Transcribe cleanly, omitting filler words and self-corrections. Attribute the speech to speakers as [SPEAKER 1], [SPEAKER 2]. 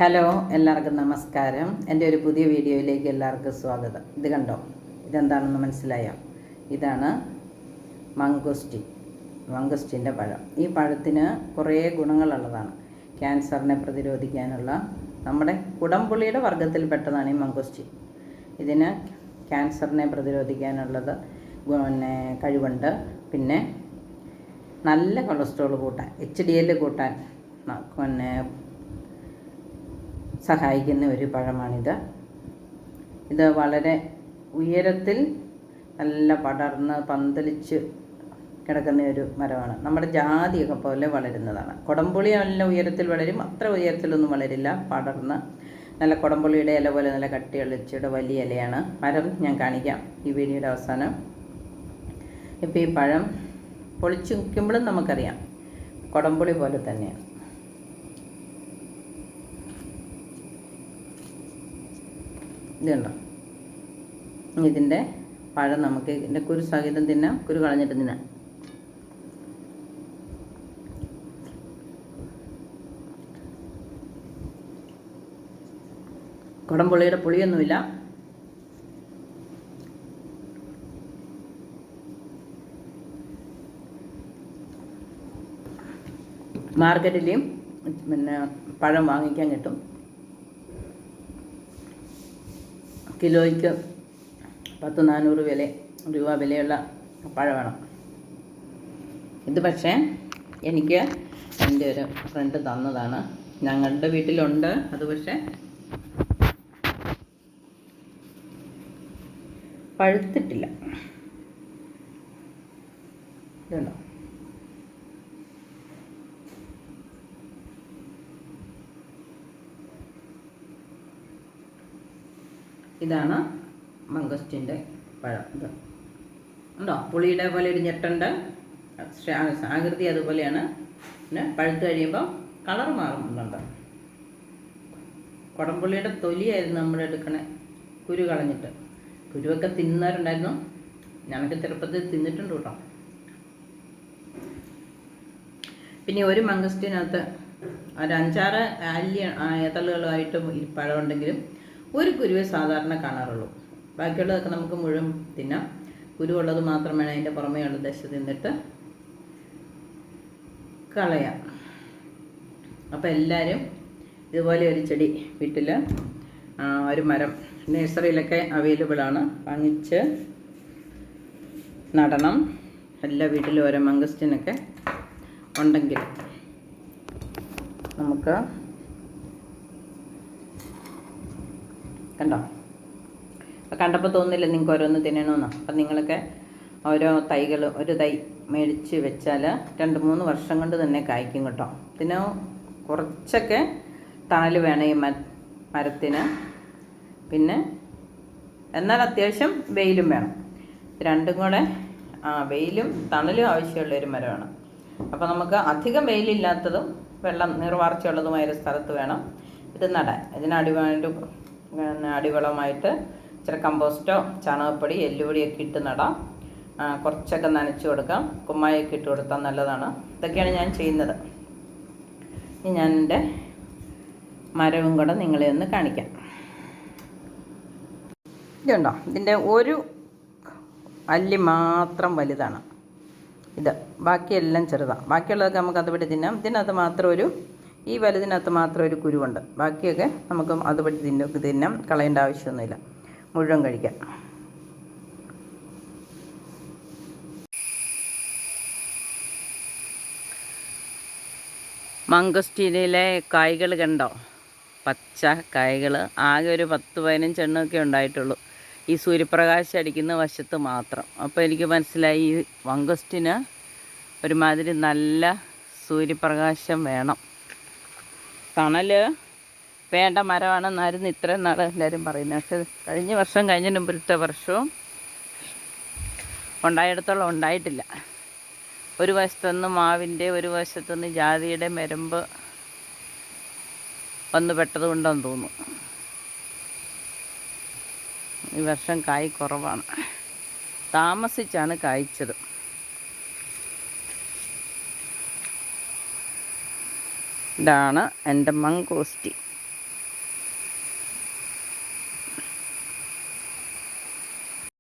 [SPEAKER 1] Hello, എല്ലാവർക്കും നമസ്കാരം. എൻ്റെ ഒരു പുതിയ വീഡിയോയിലേക്ക് എല്ലാവർക്കും സ്വാഗതം. ഇത് കണ്ടോ, ഇതെന്താണെന്ന് മനസ്സിലായോ? ഇതാണ് മംഗോസ്റ്റിൻ്റെ പഴം. ഈ പഴത്തിന് കുറേ ഗുണങ്ങളുള്ളതാണ്. ക്യാൻസറിനെ പ്രതിരോധിക്കാനുള്ള നമ്മുടെ കുടംപുളിയുടെ വർഗ്ഗത്തിൽപ്പെട്ടതാണ് ഈ മംഗോസ്റ്റിൻ. ഇതിന് ക്യാൻസറിനെ പ്രതിരോധിക്കാനുള്ളത് കഴിവുണ്ട്. പിന്നെ നല്ല കൊളസ്ട്രോൾ കൂട്ടാൻ, HDL കൂട്ടാൻ സഹായിക്കുന്ന ഒരു പഴമാണിത്. ഇത് വളരെ ഉയരത്തിൽ നല്ല പടർന്ന് പന്തലിച്ച് കിടക്കുന്ന ഒരു മരമാണ്. നമ്മുടെ ജാതിയൊക്കെ പോലെ വളരുന്നതാണ്. കുടംപുളി നല്ല ഉയരത്തിൽ വളരും, അത്ര ഉയരത്തിലൊന്നും വളരില്ല. പടർന്ന് നല്ല കുടംപുളിയുടെ ഇല പോലെ നല്ല കട്ടിയുള്ള ഇച്ചിരി വലിയ ഇലയാണ്. മരം ഞാൻ കാണിക്കാം ഈ വീഡിയോയുടെ അവസാനം. ഇപ്പോൾ ഈ പഴം പൊളിച്ചു നിൽക്കുമ്പോഴും നമുക്കറിയാം കുടംപുളി പോലെ തന്നെയാണ്. ഇതുണ്ടോ, ഇതിൻ്റെ പഴം നമുക്ക് ഇതിൻ്റെ കുരു സഹിതം തിന്നാം, കുരു കളഞ്ഞിട്ട് തിന്നാം. കുടംപുളിയുടെ പുളിയൊന്നുമില്ല. മാർക്കറ്റിലെയും പഴം വാങ്ങിക്കാൻ കിട്ടും. കിലോയ്ക്ക് 400 രൂപ വിലയുള്ള പഴമാണ് ഇത്. പക്ഷേ എനിക്ക് എൻ്റെ ഒരു ഫ്രണ്ട് തന്നതാണ്. ഞങ്ങളുടെ വീട്ടിലുണ്ട് അത്, പക്ഷേ പഴുത്തിട്ടില്ല. ഇതുണ്ടോ, ഇതാണ് മംഗോസ്റ്റിൻ്റെ പഴം. ഇത് ഉണ്ടോ, പുളിയുടെ പോലെ ഒരു ഞെട്ടുണ്ട്, ആകൃതി അതുപോലെയാണ്. പിന്നെ പഴുത്ത് കഴിയുമ്പോൾ കളർ മാറുന്നുണ്ട്. കുടംപുളിയുടെ തൊലിയായിരുന്നു നമ്മൾ എടുക്കണേ, കുരു കളഞ്ഞിട്ട്. കുരുവൊക്കെ തിന്നവരുണ്ടായിരുന്നു, ഞങ്ങൾക്ക് ചെറുപ്പത്തിൽ തിന്നിട്ടുണ്ട് കേട്ടോ. പിന്നെ ഒരു മംഗോസ്റ്റിനകത്ത് ഒരു 5-6 ഇതളുകളുമായിട്ട് ഈ പഴം ഉണ്ടെങ്കിലും ഒരു കുരുവേ സാധാരണ കാണാറുള്ളൂ. ബാക്കിയുള്ളതൊക്കെ നമുക്ക് മുഴുവൻ തിന്നാം. കുരുവുള്ളത് മാത്രം വേണം അതിൻ്റെ പുറമേ ഉള്ള ദശ തിന്നിട്ട് കളയാം. അപ്പോൾ എല്ലാവരും ഇതുപോലെ ഒരു ചെടി വീട്ടിൽ, ഒരു മരം നഴ്സറിയിലൊക്കെ അവൈലബിളാണ്, വാങ്ങിച്ച് നടണം. എല്ലാ വീട്ടിലും ഓരോ മംഗോസ്റ്റിനൊക്കെ ഉണ്ടെങ്കിൽ നമുക്ക് കണ്ടോ. കണ്ടപ്പോൾ തോന്നില്ല നിങ്ങൾക്ക് ഓരോന്ന് തിന്നണമെന്നോ? അപ്പം നിങ്ങളൊക്കെ ഓരോ തൈകൾ, ഒരു തൈ മേടിച്ച് വെച്ചാൽ 2-3 വർഷം കൊണ്ട് തന്നെ കായ്ക്കും കേട്ടോ. പിന്നെ കുറച്ചൊക്കെ തണൽ വേണം ഈ മരത്തിന്. പിന്നെ എന്നാൽ അത്യാവശ്യം വെയിലും വേണം. രണ്ടും കൂടെ, വെയിലും തണലും ആവശ്യമുള്ളൊരു മരമാണ്. അപ്പോൾ നമുക്ക് അധികം വെയിലില്ലാത്തതും വെള്ളം നീർവാർച്ചയുള്ളതുമായൊരു സ്ഥലത്ത് വേണം ഇത് നടാൻ. അടിവളമായിട്ട് ഇച്ചിരി കമ്പോസ്റ്റോ ചാണകപ്പൊടി എല്ലുപൊടിയൊക്കെ ഇട്ട് നടാം. കുറച്ചൊക്കെ നനച്ച് കൊടുക്കാം, കുമ്മായൊക്കെ ഇട്ട് കൊടുത്താൽ നല്ലതാണ്. ഇതൊക്കെയാണ് ഞാൻ ചെയ്യുന്നത്. ഇനി ഞാൻ എൻ്റെ മരവും കൂടെ നിങ്ങളെ ഒന്ന് കാണിക്കാം. ഇതുണ്ടോ, ഇതിൻ്റെ ഒരു അല്ലി മാത്രം വലുതാണ്. ഇത് ബാക്കിയെല്ലാം ചെറുതാണ്. ബാക്കിയുള്ളതൊക്കെ നമുക്ക് അതുപടി തിന്നാം. ഇതിനകത്ത് മാത്രം ഈ വലുതിനകത്ത് മാത്രം ഒരു കുരുവുണ്ട്. ബാക്കിയൊക്കെ നമുക്ക് അതുപടി തിന്നാം, കളയേണ്ട ആവശ്യമൊന്നുമില്ല, മുഴുവൻ കഴിക്കാം. മംഗോസ്റ്റീനിലെ കായ്കൾ കണ്ടോ, പച്ച കായ്കൾ. ആകെ ഒരു 10-15 എണ്ണമൊക്കെ ഉണ്ടായിട്ടുള്ളൂ ഈ സൂര്യപ്രകാശം അടിക്കുന്ന വശത്ത് മാത്രം. അപ്പോൾ എനിക്ക് മനസ്സിലായി ഈ മംഗോസ്റ്റിന് ഒരുമാതിരി നല്ല സൂര്യപ്രകാശം വേണം. തണൽ വേണ്ട മരമാണെന്നായിരുന്നു ഇത്രയും നാൾ എല്ലാവരും പറയുന്നത്. പക്ഷേ കഴിഞ്ഞ വർഷം, കഴിഞ്ഞ മുമ്പത്തെ വർഷവും ഉണ്ടായിടത്തോളം ഉണ്ടായിട്ടില്ല. ഒരു വശത്തുനിന്ന് മാവിൻ്റെ, ഒരു വശത്തുനിന്ന് ജാതിയുടെ മെരമ്പ് വന്ന് പെട്ടതുകൊണ്ടെന്ന് തോന്നുന്നു. ഈ വർഷം കായ് കുറവാണ്, താമസിച്ചാണ് കായ്ച്ചത്. ഇതാണ് എൻ്റെ മംഗോസ്റ്റി.